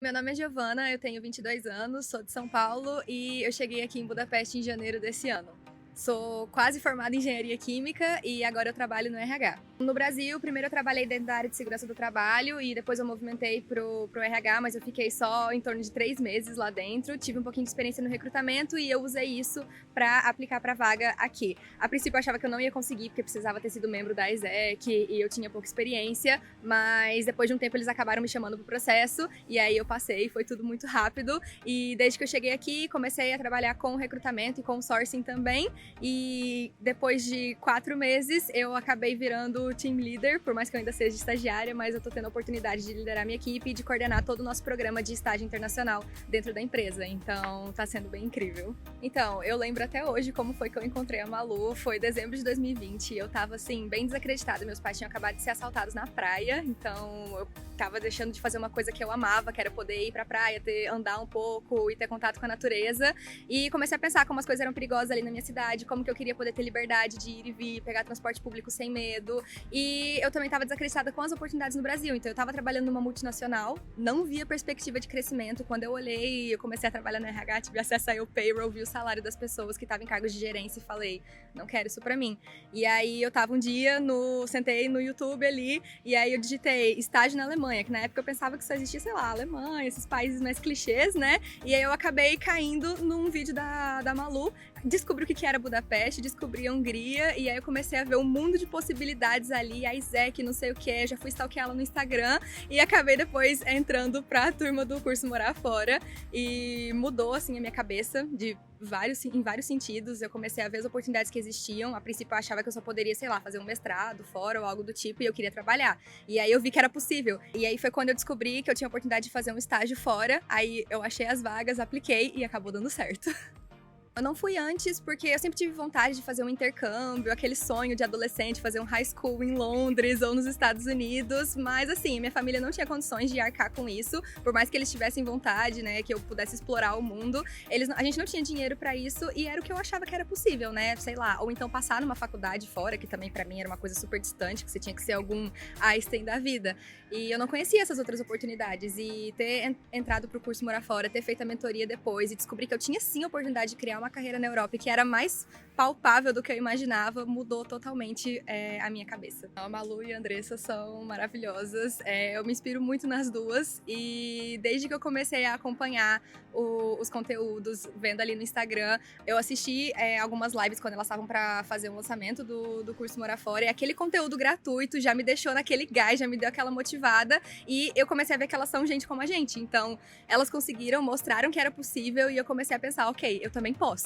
Meu nome é Giovana, eu tenho 22 anos, sou de São Paulo e eu cheguei aqui em Budapeste em janeiro desse ano. Sou quase formada em engenharia química e agora eu trabalho no RH. No Brasil, primeiro eu trabalhei dentro da área de segurança do trabalho e depois eu movimentei pro RH, mas eu fiquei só em torno de 3 meses lá dentro. Tive um pouquinho de experiência no recrutamento e eu usei isso para aplicar para vaga aqui. A princípio eu achava que eu não ia conseguir porque precisava ter sido membro da ESEC e eu tinha pouca experiência, mas depois de um tempo eles acabaram me chamando pro processo e aí eu passei, foi tudo muito rápido e desde que eu cheguei aqui comecei a trabalhar com recrutamento e com sourcing também. E depois de 4 meses, eu acabei virando team leader, por mais que eu ainda seja estagiária, mas eu tô tendo a oportunidade de liderar minha equipe e de coordenar todo o nosso programa de estágio internacional dentro da empresa, então tá sendo bem incrível. Então, eu lembro até hoje como foi que eu encontrei a Malu, foi dezembro de 2020, eu tava assim, bem desacreditada, meus pais tinham acabado de ser assaltados na praia, então eu tava deixando de fazer uma coisa que eu amava, que era poder ir pra praia, andar um pouco e ter contato com a natureza, e comecei a pensar como as coisas eram perigosas ali na minha cidade, como que eu queria poder ter liberdade de ir e vir, pegar transporte público sem medo. E eu também estava desacreditada com as oportunidades no Brasil. Então eu estava trabalhando numa multinacional, não via perspectiva de crescimento. Quando eu olhei, eu comecei a trabalhar no RH, tive acesso ao payroll, vi o salário das pessoas que estavam em cargos de gerência e falei, não quero isso pra mim. E aí eu tava um dia, sentei no YouTube ali, e aí eu digitei estágio na Alemanha, que na época eu pensava que só existia, sei lá, Alemanha, esses países mais clichês, né? E aí eu acabei caindo num vídeo da Malu, descobri o que era Budapeste, descobri a Hungria, e aí eu comecei a ver um mundo de possibilidades ali, a ISEC, não sei o que, já fui stalkear ela no Instagram, e acabei depois entrando pra turma do curso Morar Fora, e mudou, assim, a minha cabeça em vários sentidos. Eu comecei a ver as oportunidades que existiam. A princípio eu achava que eu só poderia, sei lá, fazer um mestrado fora ou algo do tipo, e eu queria trabalhar. E aí eu vi que era possível. E aí foi quando eu descobri que eu tinha a oportunidade de fazer um estágio fora, aí eu achei as vagas, apliquei e acabou dando certo. Eu não fui antes porque eu sempre tive vontade de fazer um intercâmbio, aquele sonho de adolescente, fazer um high school em Londres ou nos Estados Unidos, mas assim, minha família não tinha condições de arcar com isso, por mais que eles tivessem vontade, né, que eu pudesse explorar o mundo, a gente não tinha dinheiro pra isso e era o que eu achava que era possível, né, sei lá, ou então passar numa faculdade fora, que também pra mim era uma coisa super distante, que você tinha que ser algum Einstein da vida, e eu não conhecia essas outras oportunidades, e ter entrado pro curso Morar Fora, ter feito a mentoria depois e descobrir que eu tinha sim a oportunidade de criar uma carreira na Europa e que era mais palpável do que eu imaginava, mudou totalmente a minha cabeça. A Malu e a Andressa são maravilhosas, eu me inspiro muito nas duas e desde que eu comecei a acompanhar os conteúdos, vendo ali no Instagram, eu assisti algumas lives quando elas estavam para fazer o lançamento do curso Morar Fora e aquele conteúdo gratuito já me deixou naquele gás, já me deu aquela motivada e eu comecei a ver que elas são gente como a gente, então elas conseguiram, mostraram que era possível e eu comecei a pensar, ok, eu também posso.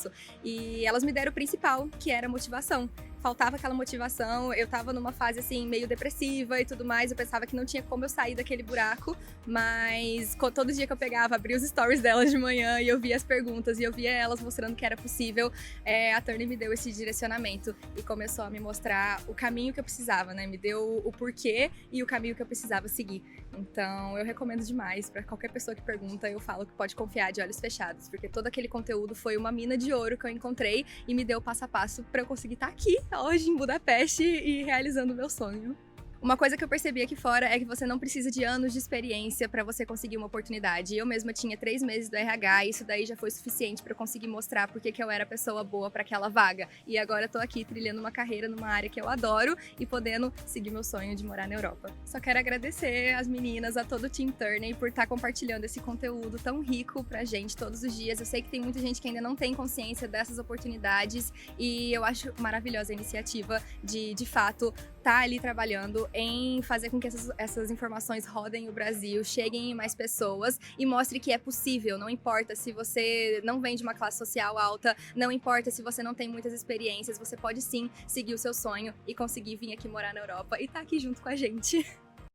E elas me deram o principal, que era a motivação. Faltava aquela motivação, eu tava numa fase assim, meio depressiva e tudo mais, eu pensava que não tinha como eu sair daquele buraco, mas todo dia que eu pegava, abria os stories delas de manhã e eu via as perguntas e eu via elas mostrando que era possível, a Turner me deu esse direcionamento e começou a me mostrar o caminho que eu precisava, né? Me deu o porquê e o caminho que eu precisava seguir. Então, eu recomendo demais para qualquer pessoa que pergunta, eu falo que pode confiar de olhos fechados, porque todo aquele conteúdo foi uma mina de ouro que eu encontrei e me deu o passo a passo para eu conseguir estar aqui hoje em Budapeste e realizando o meu sonho. Uma coisa que eu percebi aqui fora é que você não precisa de anos de experiência para você conseguir uma oportunidade. Eu mesma tinha 3 meses do RH e isso daí já foi suficiente para eu conseguir mostrar porque que eu era a pessoa boa para aquela vaga. E agora eu tô aqui trilhando uma carreira numa área que eu adoro e podendo seguir meu sonho de morar na Europa. Só quero agradecer às meninas, a todo o Team Turner por estar compartilhando esse conteúdo tão rico pra gente todos os dias. Eu sei que tem muita gente que ainda não tem consciência dessas oportunidades e eu acho maravilhosa a iniciativa de fato, estar ali trabalhando em fazer com que essas informações rodem o Brasil, cheguem em mais pessoas e mostre que é possível, não importa se você não vem de uma classe social alta, não importa se você não tem muitas experiências, você pode sim seguir o seu sonho e conseguir vir aqui morar na Europa e estar aqui junto com a gente.